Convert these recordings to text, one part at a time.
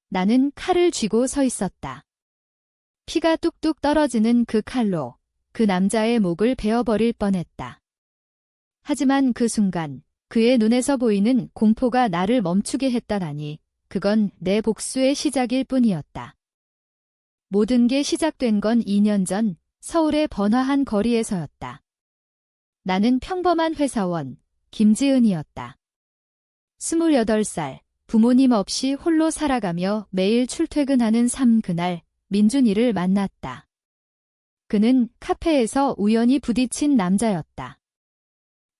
나는 칼을 쥐고 서 있었다. 피가 뚝뚝 떨어지는 그 칼로 그 남자의 목을 베어버릴 뻔했다. 하지만 그 순간 그의 눈에서 보이는 공포가 나를 멈추게 했다라니 그건 내 복수의 시작일 뿐이었다. 모든 게 시작된 건 2년 전 서울의 번화한 거리에서였다. 나는 평범한 회사원 김지은이었다. 28살, 부모님 없이 홀로 살아가며 매일 출퇴근하는 삶. 그날 민준이를 만났다. 그는 카페에서 우연히 부딪힌 남자였다.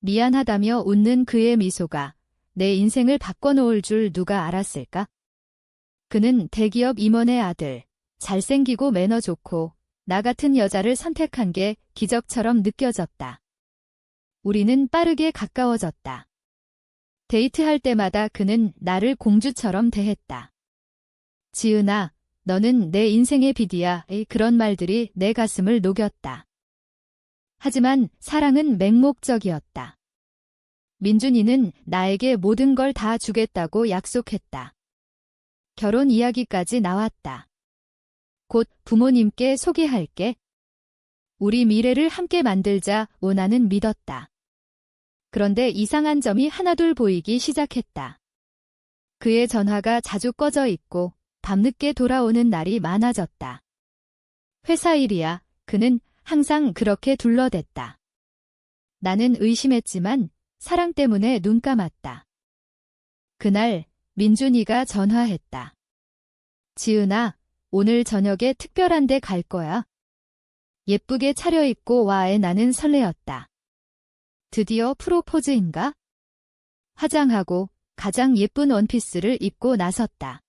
미안하다며 웃는 그의 미소가 내 인생을 바꿔놓을 줄 누가 알았을까? 그는 대기업 임원의 아들, 잘생기고 매너 좋고 나 같은 여자를 선택한 게 기적처럼 느껴졌다. 우리는 빠르게 가까워졌다. 데이트할 때마다 그는 나를 공주처럼 대했다. 지은아, 너는 내 인생의 빛이야. 그런 말들이 내 가슴을 녹였다. 하지만 사랑은 맹목적이었다. 민준이는 나에게 모든 걸 다 주겠다고 약속했다. 결혼 이야기까지 나왔다. 곧 부모님께 소개할게. 우리 미래를 함께 만들자. 나는 믿었다. 그런데 이상한 점이 하나둘 보이기 시작했다. 그의 전화가 자주 꺼져 있고 밤늦게 돌아오는 날이 많아졌다. 회사 일이야. 그는 항상 그렇게 둘러댔다. 나는 의심했지만 사랑 때문에 눈 감았다. 그날 민준이가 전화했다. 지은아, 오늘 저녁에 특별한 데 갈 거야. 예쁘게 차려입고 와에. 나는 설레었다. 드디어 프로포즈인가? 화장하고 가장 예쁜 원피스를 입고 나섰다.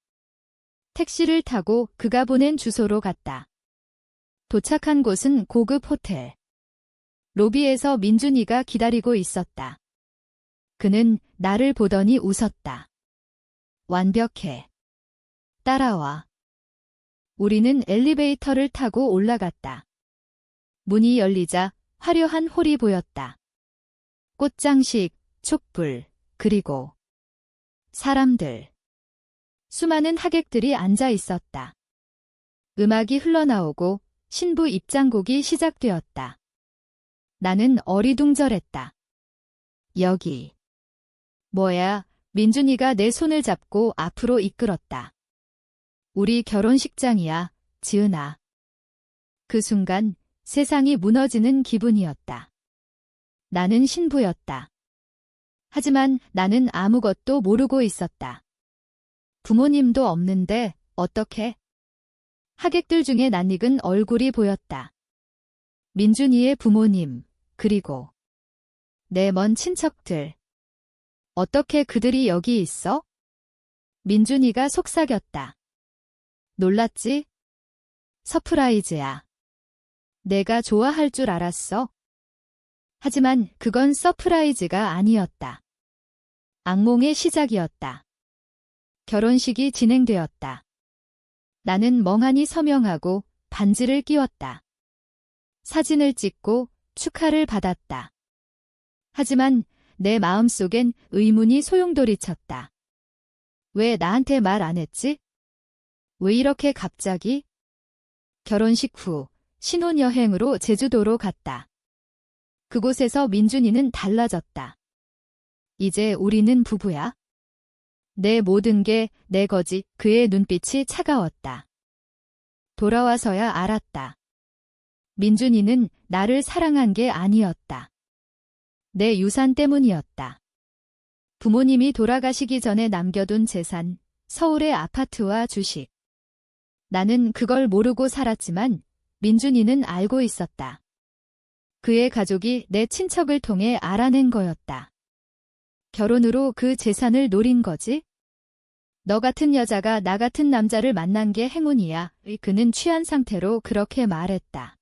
택시를 타고 그가 보낸 주소로 갔다. 도착한 곳은 고급 호텔. 로비에서 민준이가 기다리고 있었다. 그는 나를 보더니 웃었다. 완벽해. 따라와. 우리는 엘리베이터를 타고 올라갔다. 문이 열리자 화려한 홀이 보였다. 꽃장식, 촛불, 그리고 사람들. 수많은 하객들이 앉아 있었다. 음악이 흘러나오고 신부 입장곡이 시작되었다. 나는 어리둥절했다. 여기. 뭐야? 민준이가 내 손을 잡고 앞으로 이끌었다. 우리 결혼식장이야, 지은아. 그 순간 세상이 무너지는 기분이었다. 나는 신부였다. 하지만 나는 아무것도 모르고 있었다. 부모님도 없는데 어떻게? 하객들 중에 낯익은 얼굴이 보였다. 민준이의 부모님, 그리고 내 먼 친척들. 어떻게 그들이 여기 있어? 민준이가 속삭였다. 놀랐지? 서프라이즈야. 내가 좋아할 줄 알았어. 하지만 그건 서프라이즈가 아니었다. 악몽의 시작이었다. 결혼식이 진행되었다. 나는 멍하니 서명하고 반지를 끼웠다. 사진을 찍고 축하를 받았다. 하지만 내 마음속엔 의문이 소용돌이쳤다. 왜 나한테 말 안 했지? 왜 이렇게 갑자기? 결혼식 후 신혼여행으로 제주도로 갔다. 그곳에서 민준이는 달라졌다. 이제 우리는 부부야. 내 모든 게 내 거지. 그의 눈빛이 차가웠다. 돌아와서야 알았다. 민준이는 나를 사랑한 게 아니었다. 내 유산 때문이었다. 부모님이 돌아가시기 전에 남겨둔 재산, 서울의 아파트와 주식. 나는 그걸 모르고 살았지만 민준이는 알고 있었다. 그의 가족이 내 친척을 통해 알아낸 거였다. 결혼으로 그 재산을 노린 거지? 너 같은 여자가 나 같은 남자를 만난 게 행운이야. 그는 취한 상태로 그렇게 말했다.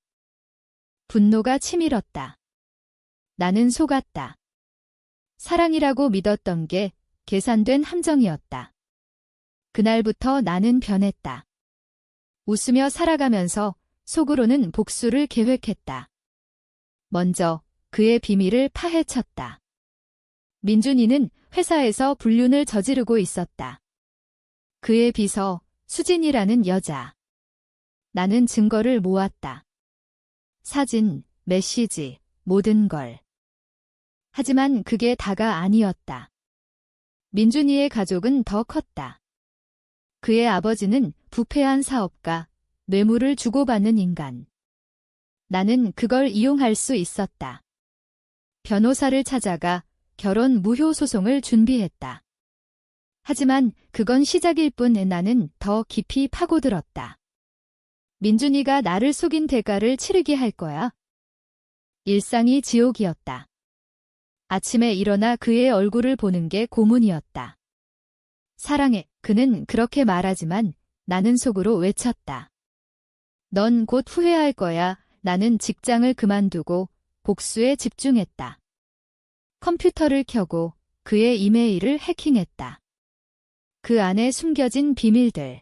분노가 치밀었다. 나는 속았다. 사랑이라고 믿었던 게 계산된 함정이었다. 그날부터 나는 변했다. 웃으며 살아가면서 속으로는 복수를 계획했다. 먼저 그의 비밀을 파헤쳤다. 민준이는 회사에서 불륜을 저지르고 있었다. 그의 비서, 수진이라는 여자. 나는 증거를 모았다. 사진, 메시지, 모든 걸. 하지만 그게 다가 아니었다. 민준이의 가족은 더 컸다. 그의 아버지는 부패한 사업가, 뇌물을 주고받는 인간. 나는 그걸 이용할 수 있었다. 변호사를 찾아가 결혼 무효 소송을 준비했다. 하지만 그건 시작일 뿐 나는 더 깊이 파고들었다. 민준이가 나를 속인 대가를 치르게 할 거야. 일상이 지옥이었다. 아침에 일어나 그의 얼굴을 보는 게 고문이었다. 사랑해, 그는 그렇게 말하지만 나는 속으로 외쳤다. 넌 곧 후회할 거야. 나는 직장을 그만두고 복수에 집중했다. 컴퓨터를 켜고 그의 이메일을 해킹했다. 그 안에 숨겨진 비밀들.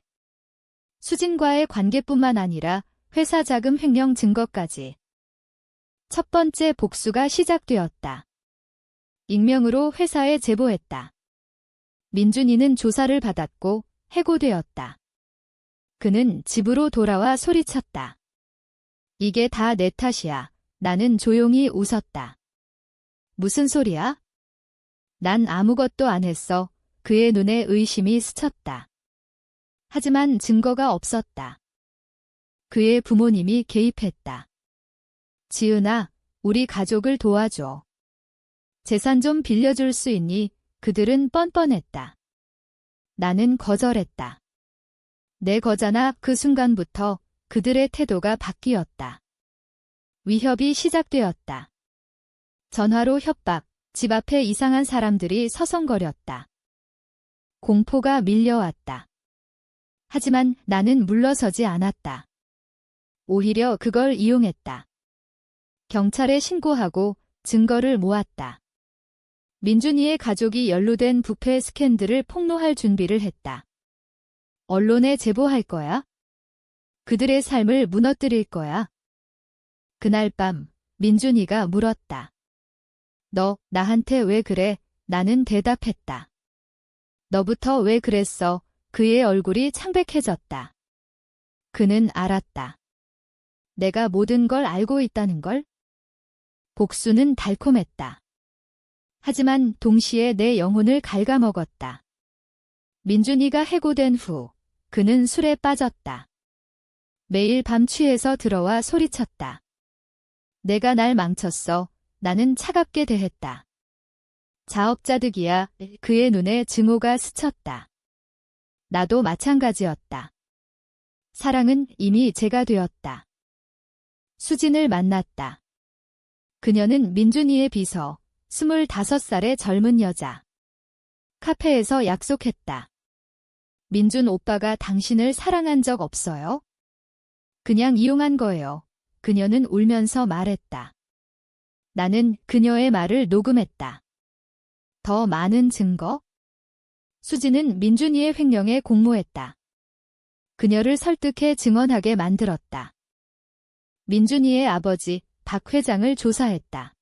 수진과의 관계뿐만 아니라 회사 자금 횡령 증거까지. 첫 번째 복수가 시작되었다. 익명으로 회사에 제보했다. 민준이는 조사를 받았고 해고되었다. 그는 집으로 돌아와 소리쳤다. 이게 다 내 탓이야. 나는 조용히 웃었다. 무슨 소리야? 난 아무것도 안 했어. 그의 눈에 의심이 스쳤다. 하지만 증거가 없었다. 그의 부모님이 개입했다. 지은아, 우리 가족을 도와줘. 재산 좀 빌려줄 수 있니? 그들은 뻔뻔했다. 나는 거절했다. 내 거잖아. 그 순간부터 그들의 태도가 바뀌었다. 위협이 시작되었다. 전화로 협박, 집 앞에 이상한 사람들이 서성거렸다. 공포가 밀려왔다. 하지만 나는 물러서지 않았다. 오히려 그걸 이용했다. 경찰에 신고하고 증거를 모았다. 민준이의 가족이 연루된 부패 스캔들을 폭로할 준비를 했다. 언론에 제보할 거야? 그들의 삶을 무너뜨릴 거야? 그날 밤 민준이가 물었다. 너 나한테 왜 그래? 나는 대답했다. 너부터 왜 그랬어? 그의 얼굴이 창백해졌다. 그는 알았다. 내가 모든 걸 알고 있다는 걸? 복수는 달콤했다. 하지만 동시에 내 영혼을 갉아먹었다. 민준이가 해고된 후 그는 술에 빠졌다. 매일 밤 취해서 들어와 소리쳤다. 내가 날 망쳤어. 나는 차갑게 대했다. 자업자득이야. 그의 눈에 증오가 스쳤다. 나도 마찬가지였다. 사랑은 이미 제가 되었다. 수진을 만났다. 그녀는 민준이의 비서, 25살의 젊은 여자. 카페에서 약속했다. 민준 오빠가 당신을 사랑한 적 없어요? 그냥 이용한 거예요. 그녀는 울면서 말했다. 나는 그녀의 말을 녹음했다. 더 많은 증거? 수지는 민준이의 횡령에 공모했다. 그녀를 설득해 증언하게 만들었다. 민준이의 아버지 박 회장을 조사했다.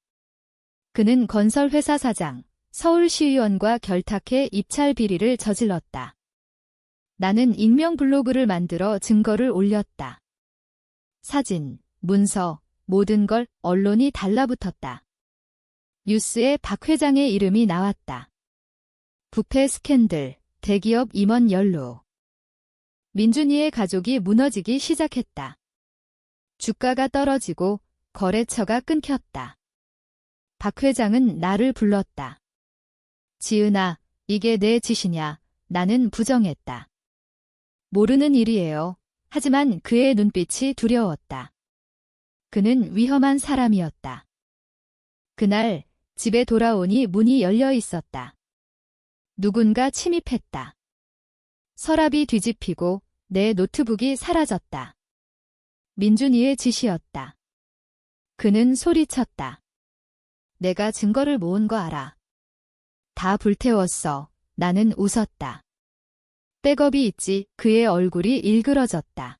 그는 건설회사 사장, 서울시의원과 결탁해 입찰 비리를 저질렀다. 나는 익명 블로그를 만들어 증거를 올렸다. 사진, 문서, 모든 걸 언론이 달라붙었다. 뉴스에 박 회장의 이름이 나왔다. 부패 스캔들, 대기업 임원 연루. 민준이의 가족이 무너지기 시작했다. 주가가 떨어지고 거래처가 끊겼다. 박 회장은 나를 불렀다. 지은아, 이게 내 짓이냐? 나는 부정했다. 모르는 일이에요. 하지만 그의 눈빛이 두려웠다. 그는 위험한 사람이었다. 그날 집에 돌아오니 문이 열려 있었다. 누군가 침입했다. 서랍이 뒤집히고 내 노트북이 사라졌다. 민준이의 짓이었다. 그는 소리쳤다. 내가 증거를 모은 거 알아. 다 불태웠어. 나는 웃었다. 백업이 있지. 그의 얼굴이 일그러졌다.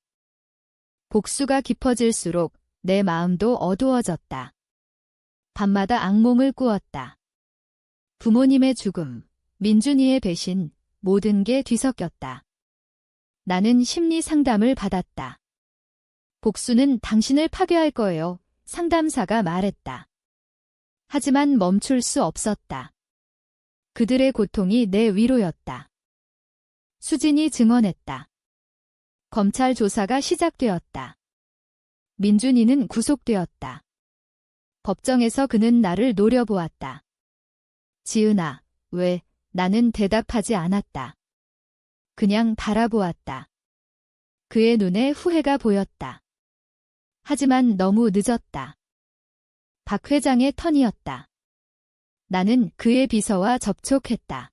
복수가 깊어질수록 내 마음도 어두워졌다. 밤마다 악몽을 꾸었다. 부모님의 죽음, 민준이의 배신, 모든 게 뒤섞였다. 나는 심리 상담을 받았다. 복수는 당신을 파괴할 거예요. 상담사가 말했다. 하지만 멈출 수 없었다. 그들의 고통이 내 위로였다. 수진이 증언했다. 검찰 조사가 시작되었다. 민준이는 구속되었다. 법정에서 그는 나를 노려보았다. 지은아, 왜? 나는 대답하지 않았다. 그냥 바라보았다. 그의 눈에 후회가 보였다. 하지만 너무 늦었다. 박 회장의 턴이었다. 나는 그의 비서와 접촉했다.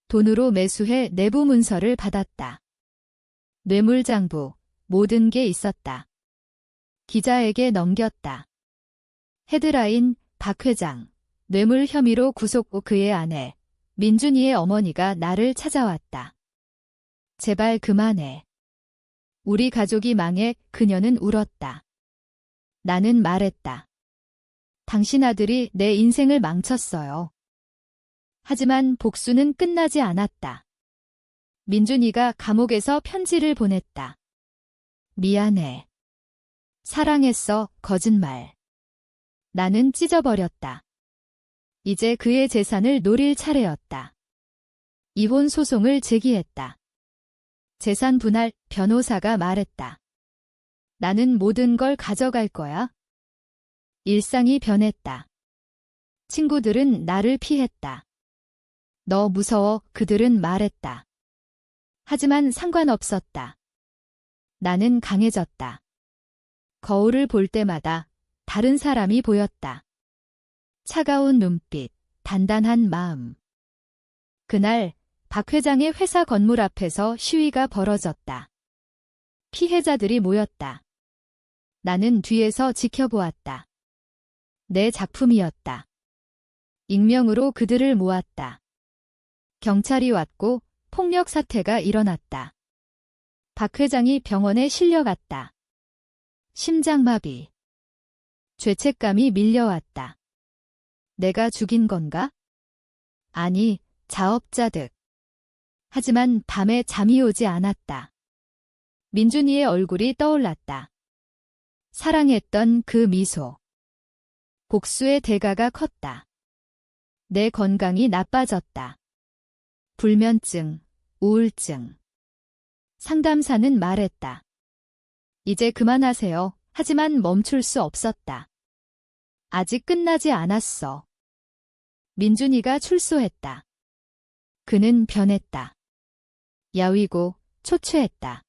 돈으로 매수해 내부 문서를 받았다. 뇌물장부, 모든 게 있었다. 기자에게 넘겼다. 헤드라인, 박 회장, 뇌물 혐의로 구속 후 그의 아내, 민준이의 어머니가 나를 찾아왔다. 제발 그만해. 우리 가족이 망해 그녀는 울었다. 나는 말했다. 당신 아들이 내 인생을 망쳤어요. 하지만 복수는 끝나지 않았다. 민준이가 감옥에서 편지를 보냈다. 미안해. 사랑했어, 거짓말. 나는 찢어버렸다. 이제 그의 재산을 노릴 차례였다. 이혼 소송을 제기했다. 재산 분할, 변호사가 말했다. 나는 모든 걸 가져갈 거야. 일상이 변했다. 친구들은 나를 피했다. 너 무서워, 그들은 말했다. 하지만 상관없었다. 나는 강해졌다. 거울을 볼 때마다 다른 사람이 보였다. 차가운 눈빛, 단단한 마음. 그날 박 회장의 회사 건물 앞에서 시위가 벌어졌다. 피해자들이 모였다. 나는 뒤에서 지켜보았다. 내 작품이었다. 익명으로 그들을 모았다. 경찰이 왔고 폭력 사태가 일어났다. 박 회장이 병원에 실려갔다. 심장마비. 죄책감이 밀려왔다. 내가 죽인 건가? 아니, 자업자득. 하지만 밤에 잠이 오지 않았다. 민준이의 얼굴이 떠올랐다. 사랑했던 그 미소. 복수의 대가가 컸다. 내 건강이 나빠졌다. 불면증, 우울증. 상담사는 말했다. 이제 그만하세요. 하지만 멈출 수 없었다. 아직 끝나지 않았어. 민준이가 출소했다. 그는 변했다. 야위고 초췌했다.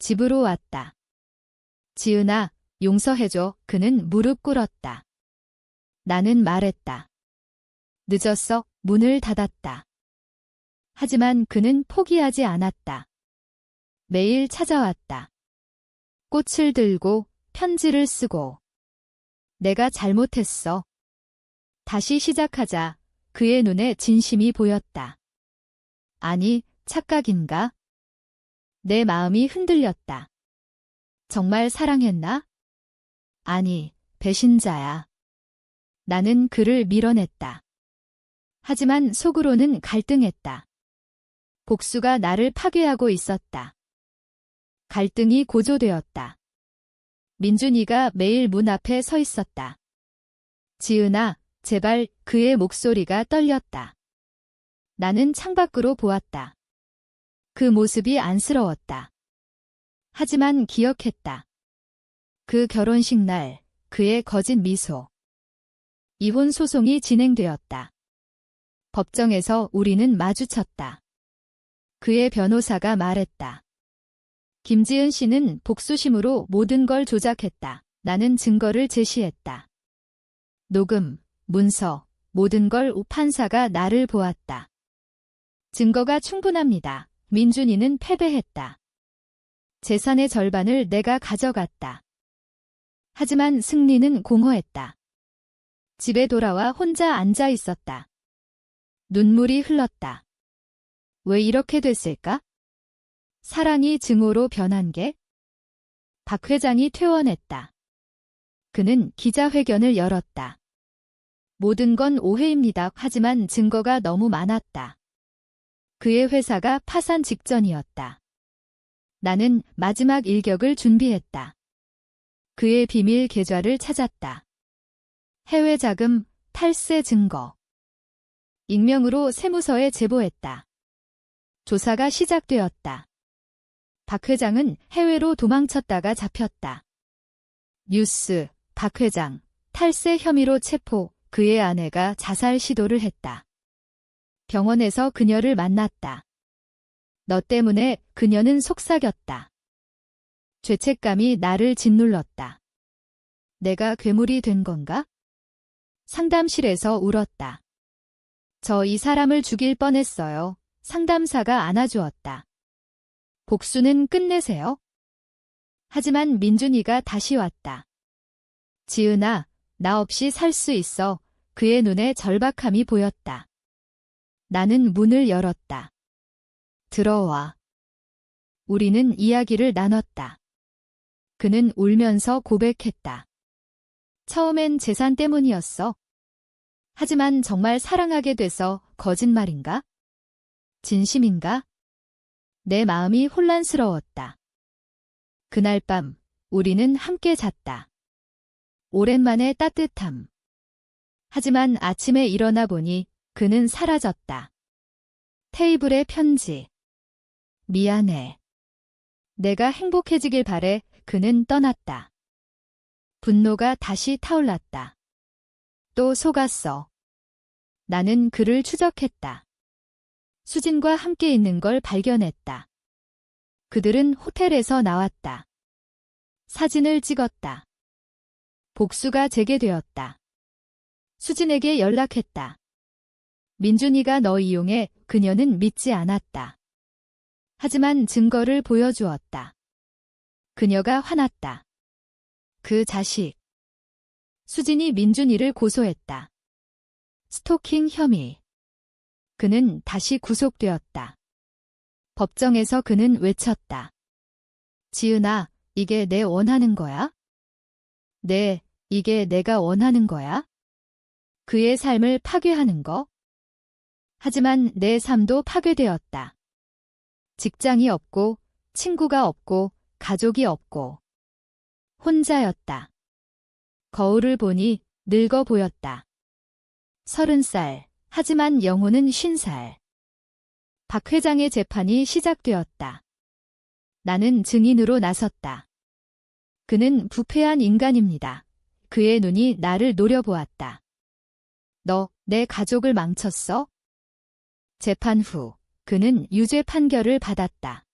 집으로 왔다. 지은아, 용서해줘. 그는 무릎 꿇었다. 나는 말했다. 늦었어. 문을 닫았다. 하지만 그는 포기하지 않았다. 매일 찾아왔다. 꽃을 들고 편지를 쓰고. 내가 잘못했어. 다시 시작하자. 그의 눈에 진심이 보였다. 아니, 착각인가? 내 마음이 흔들렸다. 정말 사랑했나? 아니, 배신자야. 나는 그를 밀어냈다. 하지만 속으로는 갈등했다. 복수가 나를 파괴하고 있었다. 갈등이 고조되었다. 민준이가 매일 문 앞에 서 있었다. 지은아, 제발. 그의 목소리가 떨렸다. 나는 창밖으로 보았다. 그 모습이 안쓰러웠다. 하지만 기억했다. 그 결혼식 날, 그의 거짓 미소. 이혼 소송이 진행되었다. 법정에서 우리는 마주쳤다. 그의 변호사가 말했다. 김지은 씨는 복수심으로 모든 걸 조작했다. 나는 증거를 제시했다. 녹음, 문서, 모든 걸 판사가 나를 보았다. 증거가 충분합니다. 민준이는 패배했다. 재산의 절반을 내가 가져갔다. 하지만 승리는 공허했다. 집에 돌아와 혼자 앉아 있었다. 눈물이 흘렀다. 왜 이렇게 됐을까? 사랑이 증오로 변한 게? 박 회장이 퇴원했다. 그는 기자회견을 열었다. 모든 건 오해입니다. 하지만 증거가 너무 많았다. 그의 회사가 파산 직전이었다. 나는 마지막 일격을 준비했다. 그의 비밀 계좌를 찾았다. 해외 자금, 탈세 증거. 익명으로 세무서에 제보했다. 조사가 시작되었다. 박 회장은 해외로 도망쳤다가 잡혔다. 뉴스, 박 회장, 탈세 혐의로 체포, 그의 아내가 자살 시도를 했다. 병원에서 그녀를 만났다. 너 때문에 그녀는 속삭였다. 죄책감이 나를 짓눌렀다. 내가 괴물이 된 건가? 상담실에서 울었다. 저 이 사람을 죽일 뻔했어요. 상담사가 안아주었다. 복수는 끝내세요. 하지만 민준이가 다시 왔다. 지은아, 나 없이 살 수 있어. 그의 눈에 절박함이 보였다. 나는 문을 열었다. 들어와. 우리는 이야기를 나눴다. 그는 울면서 고백했다. 처음엔 재산 때문이었어. 하지만 정말 사랑하게 돼서 거짓말인가? 진심인가? 내 마음이 혼란스러웠다. 그날 밤 우리는 함께 잤다. 오랜만에 따뜻함. 하지만 아침에 일어나 보니 그는 사라졌다. 테이블에 편지. 미안해. 내가 행복해지길 바래. 그는 떠났다. 분노가 다시 타올랐다. 또 속았어. 나는 그를 추적했다. 수진과 함께 있는 걸 발견했다. 그들은 호텔에서 나왔다. 사진을 찍었다. 복수가 재개되었다. 수진에게 연락했다. 민준이가 너 이용해. 그녀는 믿지 않았다. 하지만 증거를 보여주었다. 그녀가 화났다. 그 자식. 수진이 민준이를 고소했다. 스토킹 혐의. 그는 다시 구속되었다. 법정에서 그는 외쳤다. 지은아, 이게 내 원하는 거야? 네, 이게 내가 원하는 거야? 그의 삶을 파괴하는 거? 하지만 내 삶도 파괴되었다. 직장이 없고, 친구가 없고, 가족이 없고. 혼자였다. 거울을 보니 늙어 보였다. 30살, 하지만 영혼은 50살. 박 회장의 재판이 시작되었다. 나는 증인으로 나섰다. 그는 부패한 인간입니다. 그의 눈이 나를 노려보았다. 너, 내 가족을 망쳤어? 재판 후, 그는 유죄 판결을 받았다.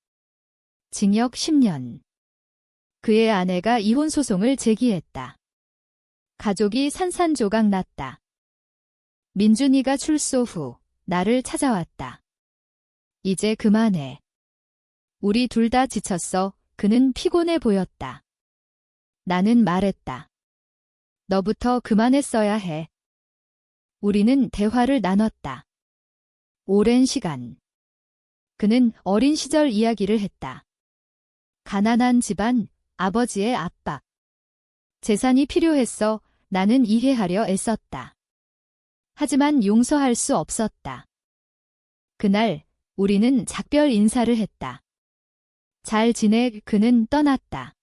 징역 10년. 그의 아내가 이혼 소송을 제기했다. 가족이 산산조각 났다. 민준이가 출소 후 나를 찾아왔다. 이제 그만해. 우리 둘 다 지쳤어. 그는 피곤해 보였다. 나는 말했다. 너부터 그만했어야 해. 우리는 대화를 나눴다. 오랜 시간. 그는 어린 시절 이야기를 했다. 가난한 집안, 아버지의 압박. 재산이 필요했어. 나는 이해하려 애썼다. 하지만 용서할 수 없었다. 그날 우리는 작별 인사를 했다. 잘 지내. 그는 떠났다.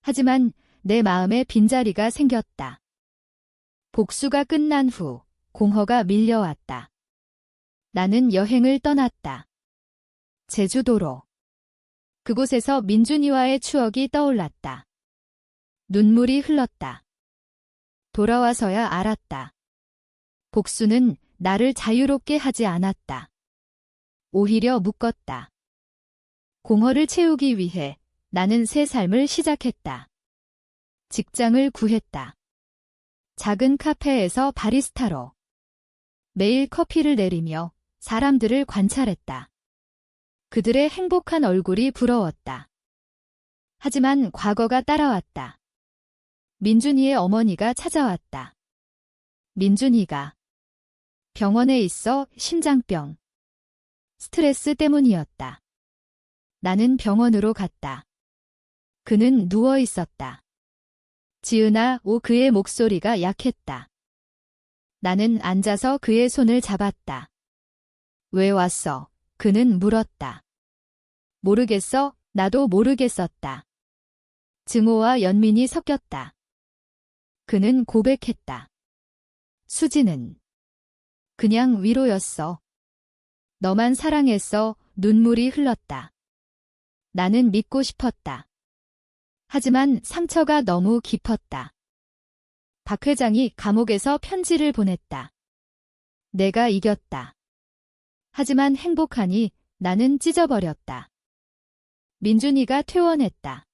하지만 내 마음에 빈자리가 생겼다. 복수가 끝난 후 공허가 밀려왔다. 나는 여행을 떠났다. 제주도로. 그곳에서 민준이와의 추억이 떠올랐다. 눈물이 흘렀다. 돌아와서야 알았다. 복수는 나를 자유롭게 하지 않았다. 오히려 묶었다. 공허를 채우기 위해 나는 새 삶을 시작했다. 직장을 구했다. 작은 카페에서 바리스타로. 매일 커피를 내리며 사람들을 관찰했다. 그들의 행복한 얼굴이 부러웠다. 하지만 과거가 따라왔다. 민준이의 어머니가 찾아왔다. 민준이가 병원에 있어. 심장병. 스트레스 때문이었다. 나는 병원으로 갔다. 그는 누워 있었다. 지은아. 그의 목소리가 약했다. 나는 앉아서 그의 손을 잡았다. 왜 왔어? 그는 물었다. 모르겠어. 나도 모르게 썼다. 증오와 연민이 섞였다. 그는 고백했다. 수지는 그냥 위로였어. 너만 사랑했어. 눈물이 흘렀다. 나는 믿고 싶었다. 하지만 상처가 너무 깊었다. 박 회장이 감옥에서 편지를 보냈다. 내가 이겼다. 하지만 행복하니 나는 찢어버렸다. 민준이가 퇴원했다.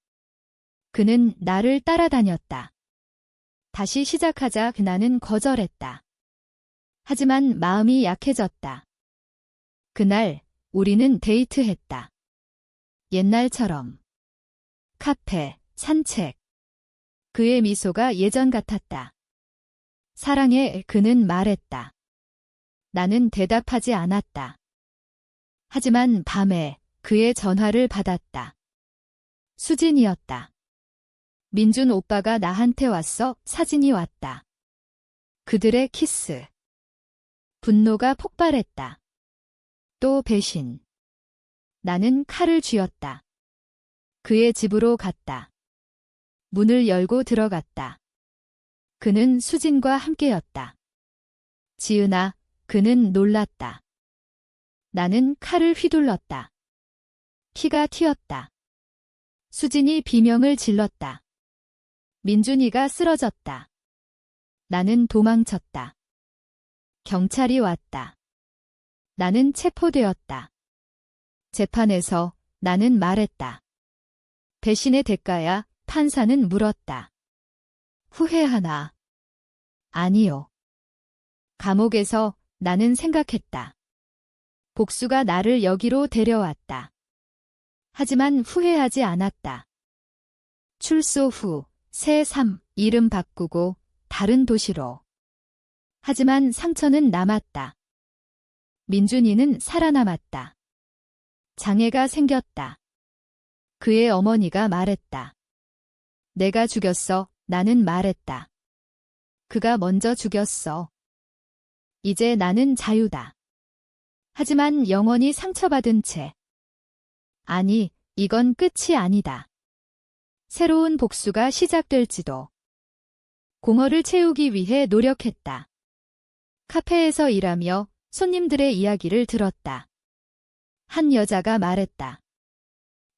그는 나를 따라다녔다. 다시 시작하자 나는 거절했다. 하지만 마음이 약해졌다. 그날 우리는 데이트했다. 옛날처럼. 카페, 산책. 그의 미소가 예전 같았다. 사랑해, 그는 말했다. 나는 대답하지 않았다. 하지만 밤에 그의 전화를 받았다. 수진이었다. 민준 오빠가 나한테 왔어. 사진이 왔다. 그들의 키스. 분노가 폭발했다. 또 배신. 나는 칼을 쥐었다. 그의 집으로 갔다. 문을 열고 들어갔다. 그는 수진과 함께였다. 지은아, 그는 놀랐다. 나는 칼을 휘둘렀다. 피가 튀었다. 수진이 비명을 질렀다. 민준이가 쓰러졌다. 나는 도망쳤다. 경찰이 왔다. 나는 체포되었다. 재판에서 나는 말했다. 배신의 대가야. 판사는 물었다. 후회하나? 아니요. 감옥에서 나는 생각했다. 복수가 나를 여기로 데려왔다. 하지만 후회하지 않았다. 출소 후 새3 이름 바꾸고 다른 도시로. 하지만 상처는 남았다. 민준이는 살아남았다. 장애가 생겼다. 그의 어머니가 말했다. 내가 죽였어. 나는 말했다. 그가 먼저 죽였어. 이제 나는 자유다. 하지만 영원히 상처받은 채. 아니, 이건 끝이 아니다. 새로운 복수가 시작될지도. 공허를 채우기 위해 노력했다. 카페에서 일하며 손님들의 이야기를 들었다. 한 여자가 말했다.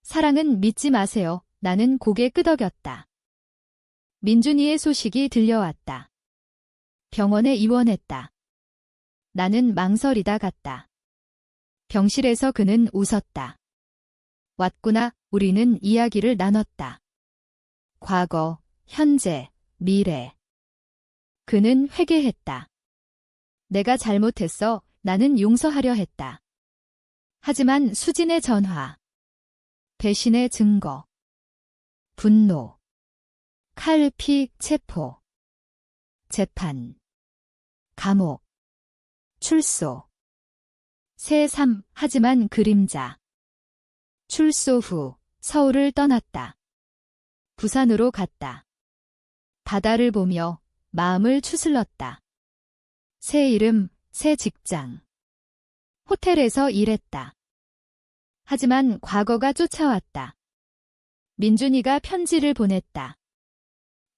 사랑은 믿지 마세요. 나는 고개 끄덕였다. 민준이의 소식이 들려왔다. 병원에 입원했다. 나는 망설이다 갔다. 병실에서 그는 웃었다. 왔구나. 우리는 이야기를 나눴다. 과거, 현재, 미래. 그는 회개했다. 내가 잘못했어. 나는 용서하려 했다. 하지만 수진의 전화. 배신의 증거. 분노. 칼피 체포. 재판. 감옥. 출소. 새3 하지만 그림자. 출소 후 서울을 떠났다. 부산으로 갔다. 바다를 보며 마음을 추슬렀다. 새 이름, 새 직장. 호텔에서 일했다. 하지만 과거가 쫓아왔다. 민준이가 편지를 보냈다.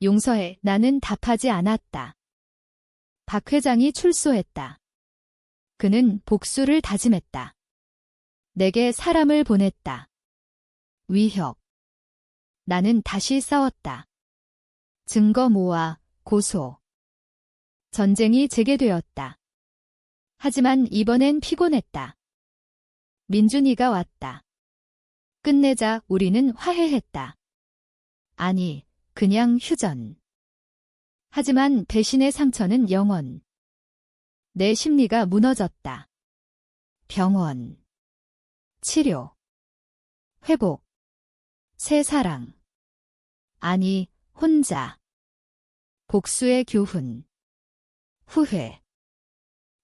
용서해. 나는 답하지 않았다. 박 회장이 출소했다. 그는 복수를 다짐했다. 내게 사람을 보냈다. 위협. 나는 다시 싸웠다. 증거 모아, 고소. 전쟁이 재개되었다. 하지만 이번엔 피곤했다. 민준이가 왔다. 끝내자. 우리는 화해했다. 아니, 그냥 휴전. 하지만 배신의 상처는 영원. 내 심리가 무너졌다. 병원. 치료. 회복. 새 사랑. 아니, 혼자. 복수의 교훈. 후회.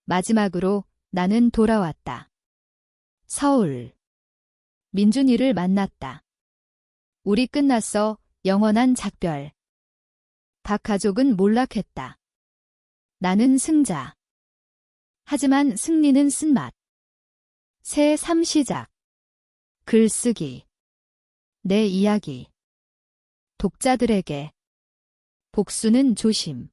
마지막으로 나는 돌아왔다. 서울. 민준이를 만났다. 우리 끝났어. 영원한 작별. 박 가족은 몰락했다. 나는 승자. 하지만 승리는 쓴맛. 새3 시작. 글쓰기. 내 이야기. 독자들에게. 복수는 조심.